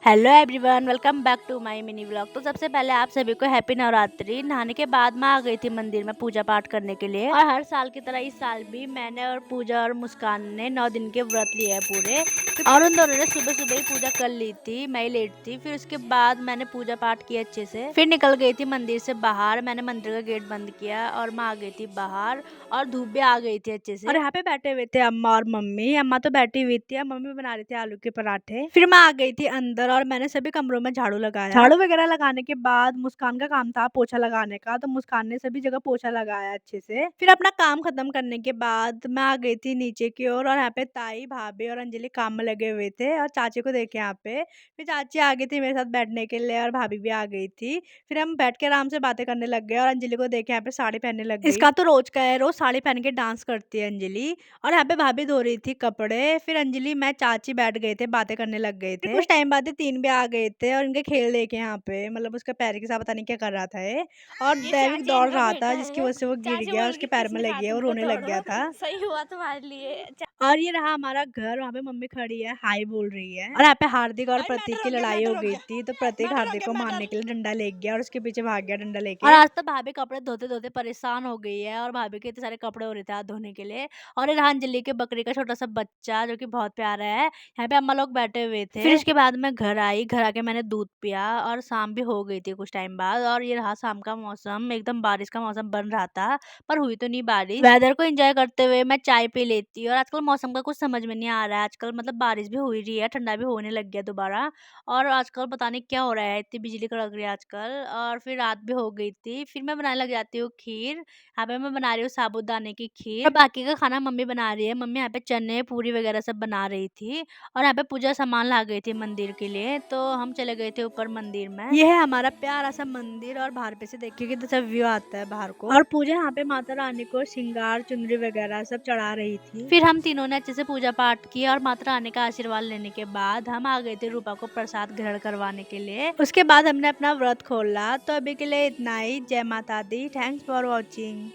Hello everyone, welcome back to my mini vlog. तो सबसे पहले आप सभी को हैप्पी नवरात्रि। नहाने के बाद मैं आ गई थी मंदिर में पूजा पाठ करने के लिए, और हर साल की तरह इस साल भी मैंने और पूजा और मुस्कान ने 9 दिन के व्रत लिए है पूरे। और उन दोनों ने सुबह सुबह ही पूजा कर ली थी, मैं ही लेट थी। फिर उसके बाद मैंने पूजा पाठ किया अच्छे से, फिर निकल गई थी मंदिर से बाहर। मैंने मंदिर का गेट बंद किया और मैं आ गई थी बाहर, और धूप भी आ गई थी अच्छे से। और यहाँ पे बैठे हुए थे अम्मा और मम्मी। अम्मा तो बैठी हुई थी, मम्मी बना रही थी आलू के पराठे। फिर मैं आ गई थी अंदर और मैंने सभी कमरों में झाड़ू लगाया। झाड़ू वगैरह लगाने के बाद मुस्कान का काम था पोछा लगाने का, तो मुस्कान ने सभी जगह पोछा लगाया अच्छे से। फिर अपना काम खत्म करने के बाद मैं आ गई थी नीचे की ओर, और यहाँ पे ताई, भाभी और अंजलि काम में लगे हुए थे, और चाची को देखे यहाँ पे। फिर चाची आ गई थी मेरे साथ बैठने के लिए, और भाभी भी आ गई थी। फिर हम बैठ के आराम से बातें करने लग गए, और अंजलि को देखे यहाँ पे साड़ी पहनने लग गई। इसका तो रोज का है, रोज साड़ी पहन के डांस करती है अंजलि। और यहाँ पे भाभी धो रही थी कपड़े। फिर अंजलि, मैं, चाची बैठ गए थे, बातें करने लग गए थे। कुछ टाइम बाद 3 भी आ गए थे, और इनके खेल देखे यहाँ पे, मतलब उसके पैर के साथ पता नहीं क्या कर रहा था ये। और दैविक दौड़ रहा था, जिसकी वजह से वो गिर गया, उसके पैर में लग गया और रोने लग गया था। सही हुआ तुम्हारे लिए। और ये रहा हमारा घर। वहाँ पे मम्मी खड़ी है, हाय बोल रही है। और यहाँ पे हार्दिक और प्रतीक की लड़ाई हो गई थी, तो प्रतीक हार्दिक को मारने के लिए डंडा ले गया, और उसके पीछे भाग गया डंडा लेके। और आज तो भाभी कपड़े धोते धोते परेशान हो गई है, और भाभी के इतने सारे कपड़े हो रहे थे हाथ धोने के लिए। और ये रहा अंजलि के बकरी का छोटा सा बच्चा, जो कि बहुत प्यारा है। यहाँ पे अम्मा लोग बैठे हुए थे। फिर इसके बाद मैं घर आई, घर आके मैंने दूध पिया, और शाम भी हो गई थी कुछ टाइम बाद। और ये रहा शाम का मौसम, एकदम बारिश का मौसम बन रहा था, पर हुई तो नहीं बारिश। वेदर को एंजॉय करते हुए मैं चाय पी लेती। और आजकल मौसम का कुछ समझ में नहीं आ रहा है। आजकल मतलब बारिश भी हो रही है, ठंडा भी होने लग गया दोबारा। और आजकल पता नहीं क्या हो रहा है, इतनी बिजली कड़क रही है आजकल। और फिर रात भी हो गई थी, फिर मैं बनाने लग जाती हूँ खीर। यहाँ पे मैं बना रही हूँ साबूदाने की खीर, और बाकी का खाना मम्मी बना रही है। मम्मी यहाँ पे चने, पूरी वगैरह सब बना रही थी। और यहाँ पे पूजा सामान ला गई थी मंदिर के लिए, तो हम चले गए थे ऊपर मंदिर में। ये है हमारा प्यारा सा मंदिर, और बाहर पे से देखिए कितना अच्छा व्यू आता है बाहर को। और पूजा यहाँ पे माता रानी को श्रृंगार, चुनरी वगैरह सब चढ़ा रही थी। फिर हम तीनों ने अच्छे से पूजा पाठ किया, और माता रानी का आशीर्वाद लेने के बाद हम आ गए थे रूपा को प्रसाद ग्रहण करवाने के लिए। उसके बाद हमने अपना व्रत खोला। तो अभी के लिए इतना ही। जय माता दी। Thanks for watching.